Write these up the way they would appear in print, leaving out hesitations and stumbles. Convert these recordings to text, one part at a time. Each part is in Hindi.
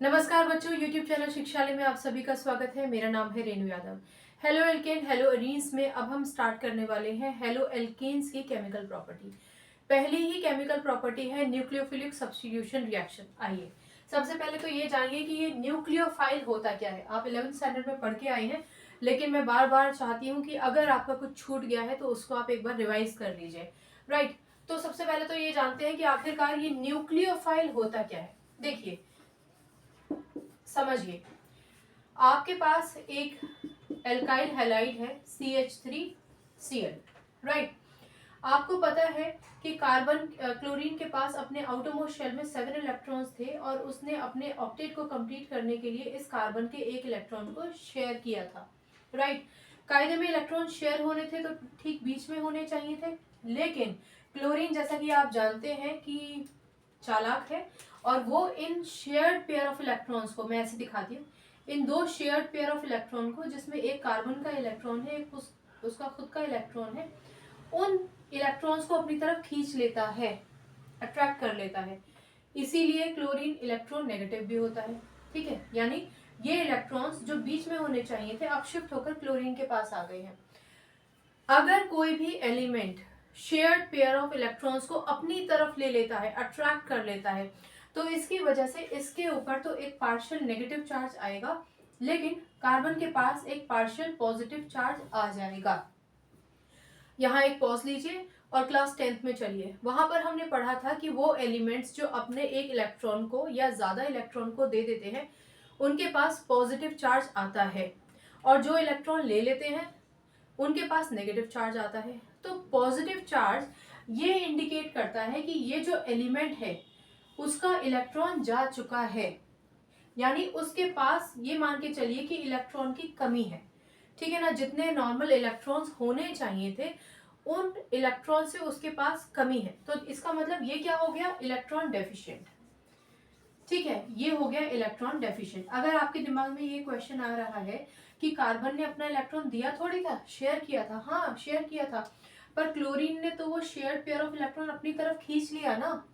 नमस्कार बच्चों, YouTube चैनल शिक्षालय में आप सभी का स्वागत है। मेरा नाम है Renu Yadav. Halo alkane, hello arenes में अब हम स्टार्ट करने वाले हैं हेलो एल्केन्स की केमिकल प्रॉपर्टी। पहली ही केमिकल प्रॉपर्टी है न्यूक्लियोफिलिक सब्स्टिट्यूशन रिएक्शन। आइए सबसे पहले तो ये जानिए कि ये न्यूक्लियोफाइल होता क्या है। आप 11th स्टैंडर्ड में पढ़ के आए हैं, लेकिन मैं बार बार चाहती हूँ कि अगर आपका कुछ छूट गया है तो उसको आप एक बार रिवाइज कर लीजिए। राइट, तो सबसे पहले तो ये जानते हैं कि आखिरकार ये न्यूक्लियोफाइल होता क्या है। देखिए, समझिए, आपके पास एक एल्काइल हैलाइड है CH3Cl। राइट, आपको पता है कि कार्बन क्लोरीन के पास अपने आउटरमोस्ट शेल में 7 इलेक्ट्रॉन्स थे और उसने अपने ऑक्टेट को कंप्लीट करने के लिए इस कार्बन के एक इलेक्ट्रॉन को शेयर किया था। राइट, कायदे में इलेक्ट्रॉन शेयर होने थे तो ठीक बीच में होने चाहिए थे, लेकिन क्लोरीन जैसा कि आप जानते हैं कि चालाक है और वो इन शेयर्ड पेयर ऑफ इलेक्ट्रॉन्स को, मैं ऐसे दिखाती हूँ, इन दो शेयर्ड पेयर ऑफ इलेक्ट्रॉन को जिसमें एक कार्बन का इलेक्ट्रॉन है, एक उसका खुद का इलेक्ट्रॉन है, उन इलेक्ट्रॉन्स को अपनी तरफ खींच लेता है, अट्रैक्ट कर लेता है। इसीलिए क्लोरीन इलेक्ट्रॉन नेगेटिव भी होता है। ठीक है, यानी ये इलेक्ट्रॉन्स जो बीच में होने चाहिए थे अब शिफ्ट होकर क्लोरीन के पास आ गए हैं। अगर कोई भी element shared pair of electrons को अपनी तरफ ले लेता है, अट्रैक्ट कर लेता है, तो इसकी वजह से इसके ऊपर तो एक पार्शियल नेगेटिव चार्ज आएगा, लेकिन कार्बन के पास एक पार्शियल पॉजिटिव चार्ज आ जाएगा। यहाँ एक पॉज लीजिए और क्लास 10th में चलिए। वहां पर हमने पढ़ा था कि वो एलिमेंट्स जो अपने एक इलेक्ट्रॉन को या ज्यादा इलेक्ट्रॉन को दे देते हैं उनके पास पॉजिटिव चार्ज आता है, और जो इलेक्ट्रॉन ले लेते हैं उनके पास नेगेटिव चार्ज आता है। तो पॉजिटिव चार्ज ये इंडिकेट करता है कि ये जो एलिमेंट है उसका इलेक्ट्रॉन जा चुका है, यानी उसके पास, ये मान के चलिए कि इलेक्ट्रॉन की कमी है। ठीक है ना, जितने नॉर्मल इलेक्ट्रॉन्स होने चाहिए थे उन इलेक्ट्रॉन से उसके पास कमी है, तो इसका मतलब ये क्या हो गया, इलेक्ट्रॉन डेफिशिएंट। ठीक है, ये हो गया इलेक्ट्रॉन डेफिशिएंट। अगर आपके दिमाग में ये क्वेश्चन आ रहा है कि कार्बन ने अपना इलेक्ट्रॉन दिया थोड़ी था, शेयर किया था, हाँ शेयर किया था, पर क्लोरीन ने तो वो शेयर पेयर ऑफ इलेक्ट्रॉन अपनी तरफ खींच लिया ना,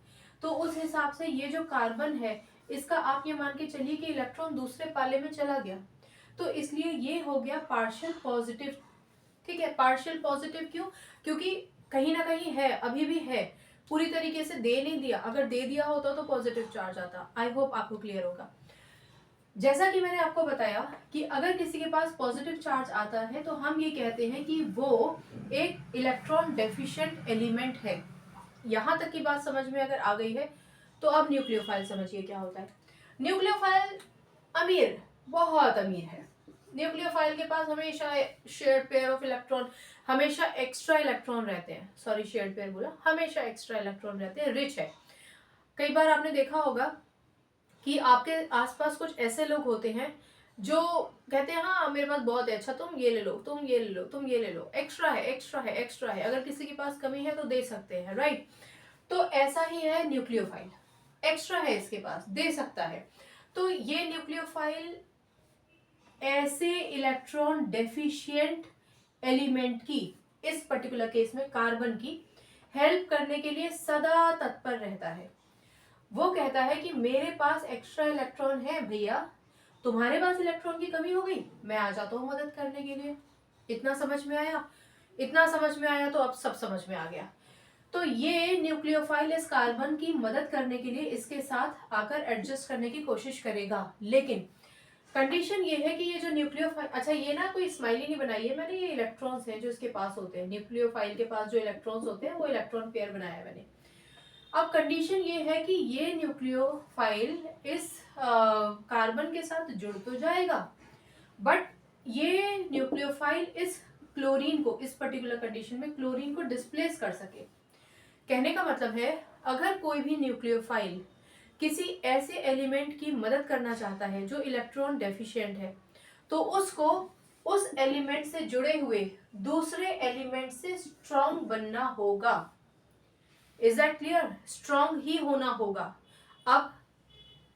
तो उस हिसाब से ये जो कार्बन है इसका आप ये मान के चलिए कि इलेक्ट्रॉन दूसरे पाले में चला गया, तो इसलिए ये हो गया पार्शियल पॉजिटिव। ठीक है, पार्शियल पॉजिटिव क्यों, क्योंकि कहीं ना कहीं है, अभी भी है, पूरी तरीके से दे नहीं दिया। अगर दे दिया होता तो पॉजिटिव चार्ज आता। आई होप आपको क्लियर होगा। जैसा कि मैंने आपको बताया कि अगर किसी के पास पॉजिटिव चार्ज आता है तो हम ये कहते हैं कि वो एक इलेक्ट्रॉन डेफिशिएंट एलिमेंट है। यहां तक की बात समझ में अगर आ गई है तो अब न्यूक्लियोफाइल समझिए क्या होता है। न्यूक्लियोफाइल अमीर, बहुत अमीर है। न्यूक्लियोफाइल के पास हमेशा शेयर्ड पेयर ऑफ इलेक्ट्रॉन, हमेशा एक्स्ट्रा इलेक्ट्रॉन रहते हैं, सॉरी शेयर्ड पेयर बोला, हमेशा एक्स्ट्रा इलेक्ट्रॉन रहते हैं, रिच है। कई बार आपने देखा होगा कि आपके आसपास कुछ ऐसे लोग होते हैं जो कहते हैं हाँ मेरे पास बहुत है, अच्छा तुम ये ले लो, तुम ये ले लो, तुम ये ले लो, एक्स्ट्रा है, एक्स्ट्रा है, एक्स्ट्रा है, अगर किसी के पास कमी है तो दे सकते हैं। राइट, तो ऐसा ही है न्यूक्लियोफाइल, एक्स्ट्रा है इसके पास, दे सकता है। तो ये न्यूक्लियोफाइल ऐसे इलेक्ट्रॉन डेफिशिएंट एलिमेंट की, इस पर्टिकुलर केस में कार्बन की, हेल्प करने के लिए सदा तत्पर रहता है। वो कहता है कि मेरे पास एक्स्ट्रा इलेक्ट्रॉन है भैया, तुम्हारे पास इलेक्ट्रॉन की कमी हो गई, मैं आ जाता हूं मदद करने के लिए। इतना समझ में आया? इतना समझ में आया तो अब सब समझ में आ गया। तो ये न्यूक्लियोफाइल इस कार्बन की मदद करने के लिए इसके साथ आकर एडजस्ट करने की कोशिश करेगा, लेकिन कंडीशन ये है कि ये जो न्यूक्लियोफाइल, अच्छा ये ना कोई स्माइली नहीं बनाई है मैंने, ये इलेक्ट्रॉन्स हैं जो इसके पास होते हैं, न्यूक्लियोफाइल के पास जो इलेक्ट्रॉन्स होते हैं वो इलेक्ट्रॉन पेयर बनाया है मैंने। अब कंडीशन ये है कि ये न्यूक्लियोफाइल इस कार्बन के साथ जुड़ तो जाएगा, बट ये न्यूक्लियोफाइल इस क्लोरीन को, इस पर्टिकुलर कंडीशन में क्लोरीन को डिस्प्लेस कर सके। कहने का मतलब है अगर कोई भी न्यूक्लियोफाइल किसी ऐसे एलिमेंट की मदद करना चाहता है जो इलेक्ट्रॉन डेफिशिएंट है, तो उसको उस एलिमेंट से जुड़े हुए दूसरे एलिमेंट से स्ट्रॉन्ग बनना होगा। Is that clear? स्ट्रॉन्ग ही होना होगा। अब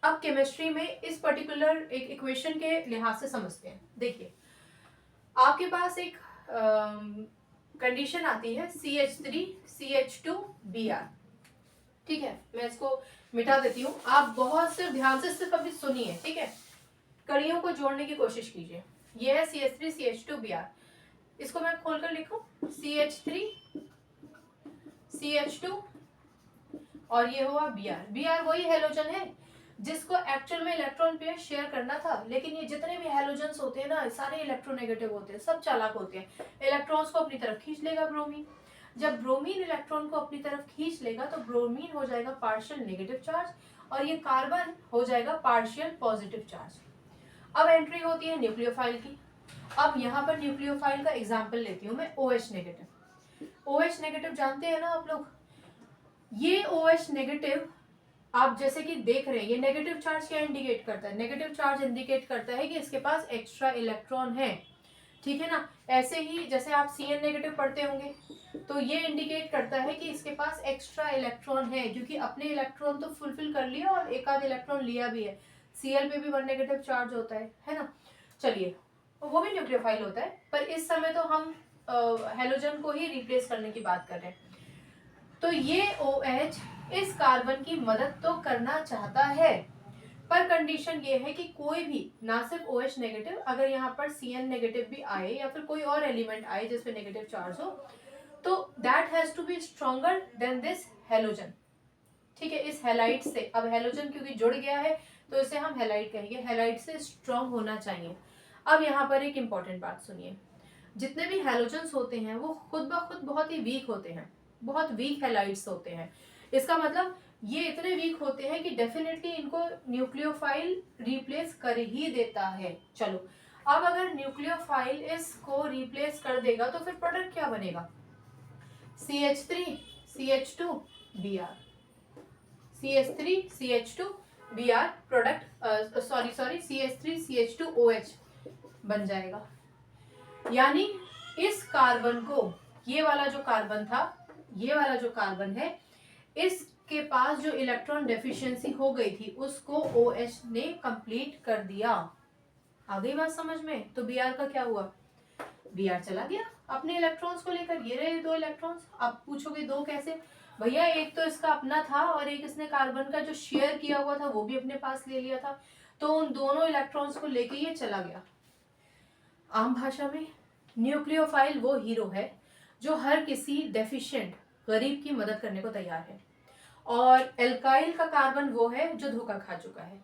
केमिस्ट्री में इस पर्टिकुलर एक इक्वेशन के लिहाज से समझते हैं। देखिए, आपके पास एक कंडीशन आती है CH3CH2Br। ठीक है, मैं इसको मिटा देती हूँ। आप बहुत सिर्फ ध्यान से सिर्फ अभी सुनिए, ठीक है। कड़ियों को जोड़ने की कोशिश कीजिए। ये है CH3 CH2 Br। इसको मैं खोलकर लिखूं, CH3 CH2 और ये हुआ Br। Br वही हेलोजन है जिसको एक्चुअल में इलेक्ट्रॉन पेयर शेयर करना था, लेकिन ये जितने भी हेलोजन्स होते हैं ना, सारे इलेक्ट्रोनेगेटिव होते हैं, सब चालाक होते हैं। इलेक्ट्रॉन्स को अपनी तरफ खींच लेगा ब्रोमीन। जब ब्रोमीन इलेक्ट्रॉन को अपनी तरफ खींच लेगा तो ब्रोमीन हो जाएगा पार्शियल नेगेटिव चार्ज और ये कार्बन हो जाएगा पार्शियल पॉजिटिव चार्ज। अब एंट्री होती है न्यूक्लियोफाइल की। अब यहाँ पर न्यूक्लियोफाइल का एग्जाम्पल लेती हूँ मैं, OH नेगेटिव। OH नेगेटिव जानते हैं ना आप लोग, ये OH नेगेटिव आप जैसे कि देख रहे हैं, ये नेगेटिव चार्ज क्या इंडिकेट करता है? नेगेटिव चार्ज इंडिकेट करता है कि इसके पास एक्स्ट्रा इलेक्ट्रॉन है, ठीक है ना। ऐसे ही जैसे आप Cn नेगेटिव पढ़ते होंगे तो ये इंडिकेट करता है कि इसके पास एक्स्ट्रा इलेक्ट्रॉन है, क्योंकि अपने इलेक्ट्रॉन तो फुलफिल कर लिया और एक आध इलेक्ट्रॉन लिया भी है। Cl पे भी 1 नेगेटिव चार्ज होता है ना। चलिए, वो भी न्यूक्लियोफाइल होता है, पर इस समय तो हम हेलोजन को ही रिप्लेस करने की बात कर रहे हैं। तो ये OH इस कार्बन की मदद तो करना चाहता है, पर कंडीशन ये है कि कोई भी, ना सिर्फ OH नेगेटिव, अगर यहाँ पर Cn नेगेटिव भी आए या फिर कोई और एलिमेंट आए जिसपे नेगेटिव चार्ज हो, तो that has to be stronger than this halogen, ठीक है। इस हेलाइट से, अब हेलोजन क्योंकि जुड़ गया है तो इसे हम हेलाइट कहेंगे, हेलाइट से स्ट्रॉन्ग होना चाहिए। अब यहाँ पर एक इंपॉर्टेंट बात सुनिए, जितने भी हेलोजन्स होते हैं वो खुद ब खुद बहुत ही वीक होते हैं, बहुत वीक हेलाइट्स होते हैं। इसका मतलब ये इतने वीक होते हैं कि डेफिनेटली इनको न्यूक्लियोफाइल रिप्लेस कर ही देता है। चलो, अब अगर न्यूक्लियोफाइल इसको रिप्लेस कर देगा तो फिर प्रोडक्ट क्या बनेगा? CH3 CH2 Br, CH3 CH2 Br product, sorry CH3 CH2 OH बन जाएगा। यानी इस कार्बन को, ये वाला जो कार्बन था, ये वाला जो कार्बन है, इसके पास जो इलेक्ट्रॉन डेफिशिएंसी हो गई थी उसको OH ने कंप्लीट कर दिया। आ गई बात समझ में? तो Br का क्या हुआ? Br चला गया अपने इलेक्ट्रॉन्स को लेकर, ये रहे 2 इलेक्ट्रॉन्स। आप पूछोगे 2 कैसे? भैया एक तो इसका अपना था और एक इसने कार्बन का जो शेयर किया हुआ था वो भी अपने पास ले लिया था, तो उन दोनों इलेक्ट्रॉन्स को लेके ये चला गया। आम भाषा में न्यूक्लियोफाइल वो हीरो है जो हर किसी डेफिशिएंट गरीब की मदद करने को तैयार है, और एल्काइल का कार्बन वो है जो धोखा खा चुका है,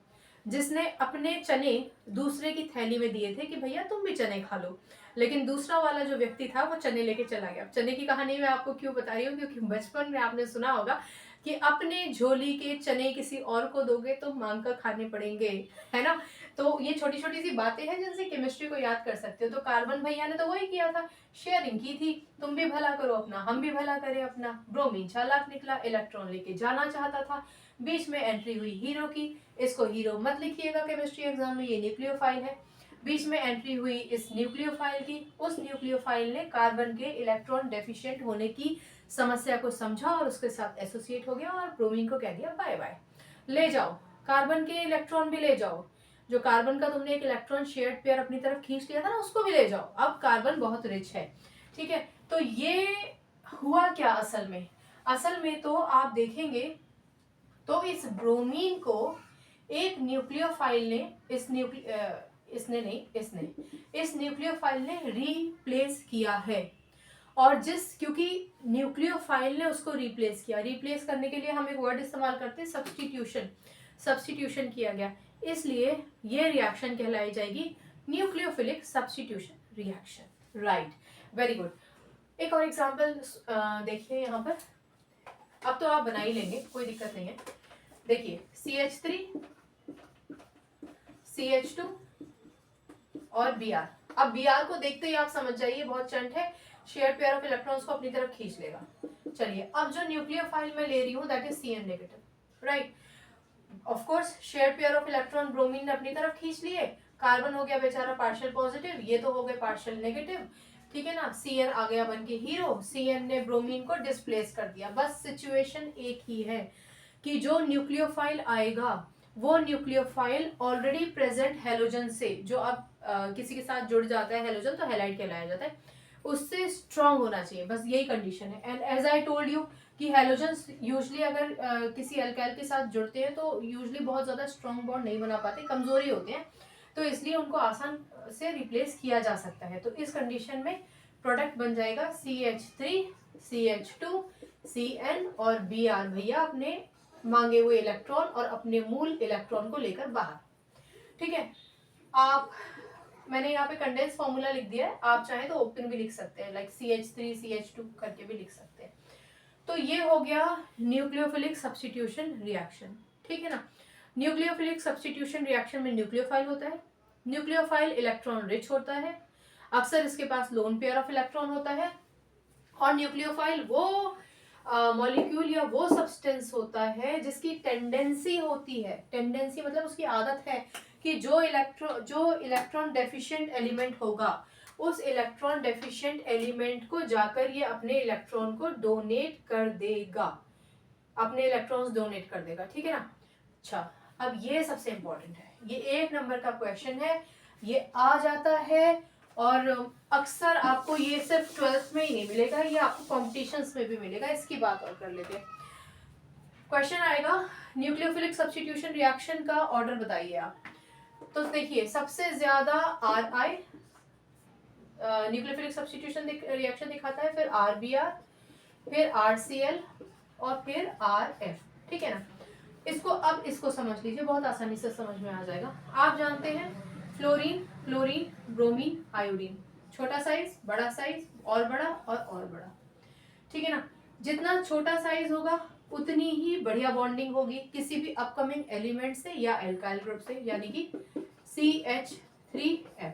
जिसने अपने चने दूसरे की थैली में दिए थे कि भैया तुम भी चने खा लो, लेकिन दूसरा वाला जो व्यक्ति था वो चने लेके चला गया। चने की कहानी मैं आपको क्यों बता रही हूँ, क्योंकि बचपन में आपने सुना होगा कि अपने झोली के चने किसी और को दोगे तो मांग कर खाने पड़ेंगे, है ना। तो ये छोटी छोटी सी बातें हैं जिनसे केमिस्ट्री को याद कर सकते हो। तो कार्बन भैया ने तो वही किया था, शेयरिंग की थी, तुम भी भला करो अपना, हम भी भला करें अपना। ब्रोमीन चालाक निकला, इलेक्ट्रॉन लेके जाना चाहता था, बीच में एंट्री हुई हीरो की। इसको हीरो मत लिखिएगा केमिस्ट्री एग्जाम में, ये न्यूक्लियोफाइल है। बीच में एंट्री हुई इस न्यूक्लियोफाइल की, उस न्यूक्लियोफाइल ने कार्बन के इलेक्ट्रॉन डेफिशिएंट होने की समस्या को समझा और उसके साथ एसोसिएट हो गया और ब्रोमीन को कह दिया बाय बाय, ले जाओ कार्बन के इलेक्ट्रॉन भी ले जाओ, जो कार्बन का तुमने एक इलेक्ट्रॉन शेयर्ड पेयर अपनी तरफ खींच लिया था ना, उसको भी ले जाओ, अब कार्बन बहुत रिच है, ठीक है। तो ये हुआ क्या असल में तो आप देखेंगे तो इस ब्रोमीन को एक न्यूक्लियोफाइल ने, इस न्यूक्लियोफाइल ने रिप्लेस किया है। और क्योंकि न्यूक्लियोफाइल ने उसको रिप्लेस करने के लिए हम एक वर्ड इस्तेमाल करते हैं सब्स्टिट्यूशन किया गया, इसलिए ये रिएक्शन कहलाई जाएगी nucleophilic substitution reaction. Right, very good. एक और एग्जांपल देखिए यहाँ पर, अब तो आप बना ही लेंगे, कोई दिक्कत नहीं है। देखिए CH3 CH2 और Br। अब Br को देखते ही आप समझ जाइए बहुत चंट है, शेयर्ड पेयर ऑफ इलेक्ट्रॉन्स को अपनी तरफ खींच लेगा। चलिए, अब जो न्यूक्लियोफाइल में ले रही हूँ that is Cn negative, right. Of course shared pair of electron bromine ने अपनी तरफ खींच लिए, कार्बन हो गया बेचारा पार्शियल पॉजिटिव, ये तो हो गए पार्शियल नेगेटिव, ठीक है ना। Cn आ गया बन के हीरो, Cn ने ब्रोमीन को डिस्प्लेस कर दिया। बस सिचुएशन एक ही है कि जो न्यूक्लियोफाइल आएगा वो न्यूक्लियोफाइल ऑलरेडी प्रेजेंट हेलोजन से, जो अब किसी के साथ जुड़ जाता है हेलोजन तो हैलाइड कहलाया जाता है, उससे स्ट्रॉन्ग होना चाहिए, बस यही कंडीशन है। And as I told you कि हैलोजन्स यूजली अगर किसी अल्काइल के साथ जुड़ते हैं तो यूजली बहुत ज़्यादा स्ट्रॉन्ग बॉन्ड नहीं बना पाते, कमज़ोरी होते हैं, तो इसलिए उनको आसान से रिप्लेस किया जा सकता है। तो इस कंडीशन में प्रोडक्ट बन जाएगा CH3 CH2 Cn और Br, भैया अपने मांगे हुए इलेक्ट्रॉन और अपने मूल इलेक्ट्रॉन को लेकर बाहर। ठीक है, आप मैंने यहाँ पे कंडेंस फॉर्मूला लिख दिया है, आप चाहें तो ओपन भी लिख सकते हैं, लाइक CH3 CH2 करके भी लिख सकते हैं। तो ये हो गया न्यूक्लियोफिलिक सब्स्टिट्यूशन रिएक्शन। ठीक है ना, न्यूक्लियोफिलिक सब्स्टिट्यूशन रिएक्शन में न्यूक्लियोफाइल होता है, न्यूक्लियोफाइल इलेक्ट्रॉन रिच होता है, अक्सर इसके पास लोन पेयर ऑफ इलेक्ट्रॉन होता है, और न्यूक्लियोफाइल वो मॉलिक्यूल या वो सब्सटेंस होता है जिसकी टेंडेंसी होती है, टेंडेंसी मतलब उसकी आदत है कि जो इलेक्ट्रॉन डेफिशिएंट एलिमेंट होगा उस इलेक्ट्रॉन डेफिशिएंट एलिमेंट को जाकर ये अपने इलेक्ट्रॉन को डोनेट कर देगा, अपने इलेक्ट्रॉन्स डोनेट कर देगा। ठीक है ना। अच्छा, अब ये सबसे इंपॉर्टेंट है, ये 1 नंबर का क्वेश्चन है, ये आ जाता है और अक्सर आपको ये सिर्फ 12th में ही नहीं मिलेगा, ये आपको कॉम्पिटिशन्स में भी मिलेगा। इसकी बात और कर लेते हैं। क्वेश्चन आएगा न्यूक्लियोफिलिक सब्स्टिट्यूशन रिएक्शन का ऑर्डर बताइए आप। तो देखिए सबसे ज्यादा RI न्यूक्लियोफिलिक सब्स्टिट्यूशन रिएक्शन दिखाता है, फिर RBr, फिर RCl और फिर RF। ठीक है ना। इसको समझ लीजिए, बहुत आसानी से समझ में आ जाएगा। आप जानते हैं फ्लोरीन, क्लोरीन, ब्रोमीन, आयोडीन, छोटा साइज, बड़ा साइज, और बड़ा और बड़ा। ठीक है ना। जितना छोटा साइज होगा उतनी ही बढ़िया बॉन्डिंग होगी किसी भी अपकमिंग एलिमेंट से या एल्काइल ग्रुप से, यानी कि CH3F।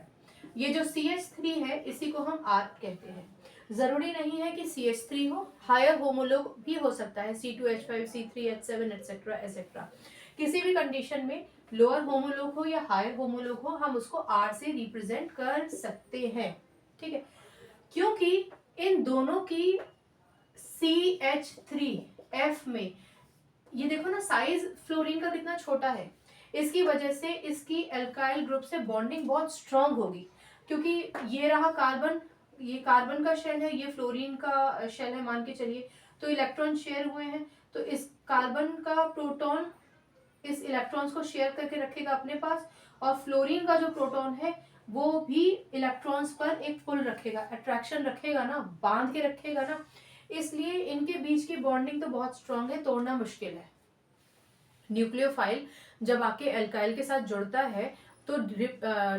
ये जो CH3 है इसी को हम R कहते हैं। जरूरी नहीं है कि CH3 हो, हायर होमोलोग भी हो सकता है, C2H5 C3H7 एटसेट्रा एटसेट्रा। किसी भी कंडीशन में लोअर होमोलोग हो या हायर होमोलोग हो, हम उसको R से रिप्रेजेंट कर सकते हैं। ठीक है, क्योंकि इन दोनों की CH3F में ये देखो ना साइज फ्लोरीन का कितना छोटा है, इसकी वजह से इसकी एल्काइल ग्रुप से बॉन्डिंग बहुत स्ट्रांग होगी, क्योंकि ये रहा कार्बन, ये कार्बन का शेल है, ये फ्लोरीन का शेल है मान के चलिए, तो इलेक्ट्रॉन शेयर हुए हैं, तो इस कार्बन का प्रोटॉन इस इलेक्ट्रॉन्स को शेयर करके रखेगा अपने पास, और फ्लोरीन का जो प्रोटॉन है वो भी इलेक्ट्रॉन्स पर एक पुल रखेगा, अट्रैक्शन रखेगा ना, बांध के रखेगा ना, इसलिए इनके बीच की बॉन्डिंग तो बहुत स्ट्रांग है, तोड़ना मुश्किल है। न्यूक्लियोफाइल जब आके एल्काइल के साथ जुड़ता है तो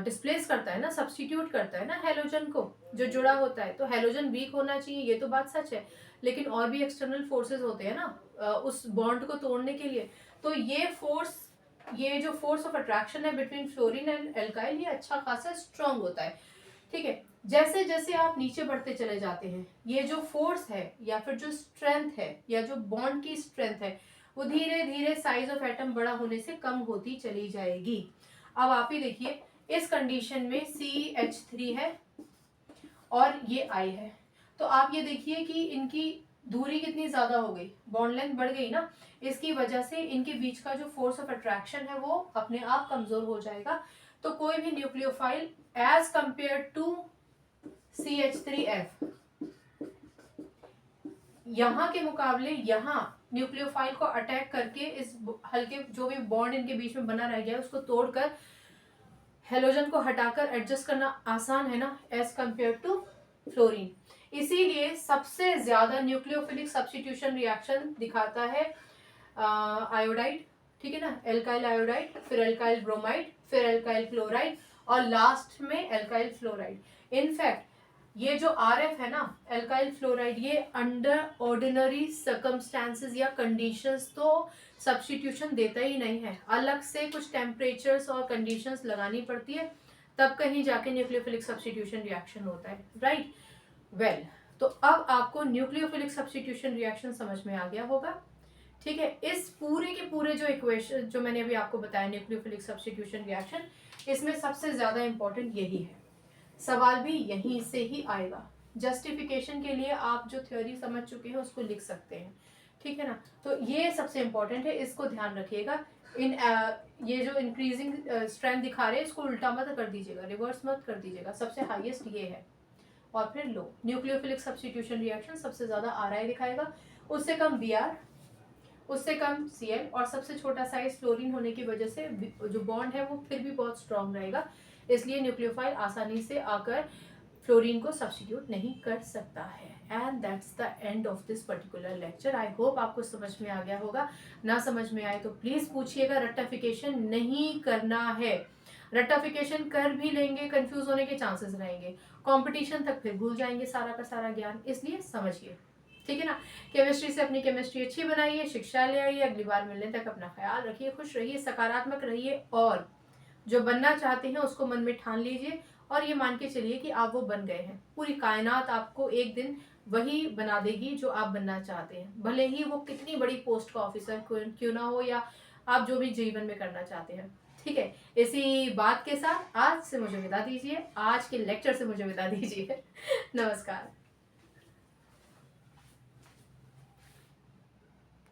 डिस्प्लेस करता है ना, सब्स्टिट्यूट करता है ना हेलोजन को जो जुड़ा होता है, तो हेलोजन वीक होना चाहिए, ये तो बात सच है, लेकिन और भी एक्सटर्नल फोर्सेस होते हैं ना उस बॉन्ड को तोड़ने के लिए। तो ये जो फोर्स ऑफ अट्रैक्शन है बिटवीन फ्लोरीन एंड एल्काइल, ये अच्छा खासा स्ट्रांग होता है। ठीक है, जैसे जैसे आप नीचे बढ़ते चले जाते हैं, ये जो फोर्स है या फिर जो स्ट्रेंथ है या जो बॉन्ड की स्ट्रेंथ है वो धीरे धीरे साइज ऑफ एटम बड़ा होने से कम होती चली जाएगी। अब आप ही देखिए इस कंडीशन में CH3 है और ये I है, तो आप ये देखिए कि इनकी दूरी कितनी ज्यादा हो गई, बॉन्ड लेंथ बढ़ गई ना, इसकी वजह से इनके बीच का जो फोर्स ऑफ अट्रैक्शन है वो अपने आप कमजोर हो जाएगा। तो कोई भी nucleophile as compare to CH3F यहाँ के मुकाबले यहाँ न्यूक्लियोफाइल को अटैक करके इस हल्के जो भी बॉन्ड इनके बीच में बना रह गया उसको तोड़कर हेलोजन को हटाकर एडजस्ट करना आसान है ना, एज कंपेयर टू फ्लोरीन। इसीलिए सबसे ज्यादा न्यूक्लियोफिलिक सब्स्टिट्यूशन रिएक्शन दिखाता है आयोडाइड। ठीक है ना, एल्काइल आयोडाइड, फिर एल्काइल ब्रोमाइड, फिर एल्काइल क्लोराइड और लास्ट में एल्काइल फ्लोराइड। इनफैक्ट ये जो RF है ना, एल्काइल फ्लोराइड, ये अंडर ऑर्डिनरी सर्कमस्टांसेस या कंडीशंस तो सब्स्टिट्यूशन देता ही नहीं है, अलग से कुछ टेम्परेचर्स और कंडीशंस लगानी पड़ती है, तब कहीं जाके न्यूक्लियोफिलिक सब्स्टिट्यूशन रिएक्शन होता है। राइट, वेल, तो अब आपको न्यूक्लियोफिलिक सब्स्टिट्यूशन रिएक्शन समझ में आ गया होगा। ठीक है, इस पूरे के पूरे जो इक्वेशन जो मैंने अभी आपको बताया न्यूक्लियोफिलिक सब्स्टिट्यूशन रिएक्शन, इसमें सबसे ज्यादा इंपॉर्टेंट यही है, सवाल भी यहीं से ही आएगा। जस्टिफिकेशन के लिए आप जो थ्योरी समझ चुके हैं उसको लिख सकते हैं। ठीक है ना, तो ये सबसे इंपॉर्टेंट है, इसको ध्यान रखिएगा। ये जो इंक्रीजिंग स्ट्रेंथ दिखा रहे हैं इसको उल्टा मत कर दीजिएगा, रिवर्स मत कर दीजिएगा, सबसे हाईएस्ट ये है और फिर लो। न्यूक्लियोफिलिक सब्स्टिट्यूशन रिएक्शन सबसे ज्यादा RI दिखाएगा उससे कम Br, उससे कम Cl और सबसे छोटा साइज फ्लोरीन होने की वजह से जो बॉन्ड है वो फिर भी बहुत स्ट्रांग रहेगा, इसलिए न्यूक्लियोफाइल आसानी से आकर फ्लोरीन को सब्स्टिट्यूट नहीं कर सकता है। And that's the end of this particular lecture. I hope आपको समझ में आ गया होगा। ना समझ में आए तो प्लीज पूछिएगा, रट्टाफिकेशन नहीं करना है। रट्टाफिकेशन कर भी लेंगे कंफ्यूज होने के चांसेस रहेंगे, कंपटीशन तक फिर भूल जाएंगे सारा का सारा ज्ञान, इसलिए समझिए, ठीक है ना। केमिस्ट्री से अपनी केमिस्ट्री अच्छी बनाइए, शिक्षा ले आइए। अगली बार मिलने तक अपना ख्याल रखिए, खुश रहिए, सकारात्मक रहिए और जो बनना चाहते हैं उसको मन में ठान लीजिए और ये मान के चलिए कि आप वो बन गए हैं। पूरी कायनात आपको एक दिन वही बना देगी जो आप बनना चाहते हैं, भले ही वो कितनी बड़ी पोस्ट का ऑफिसर क्यों ना हो या आप जो भी जीवन में करना चाहते हैं, ठीक है। इसी बात के साथ आज से मुझे विदा दीजिए, आज के लेक्चर से मुझे विदा दीजिए। नमस्कार।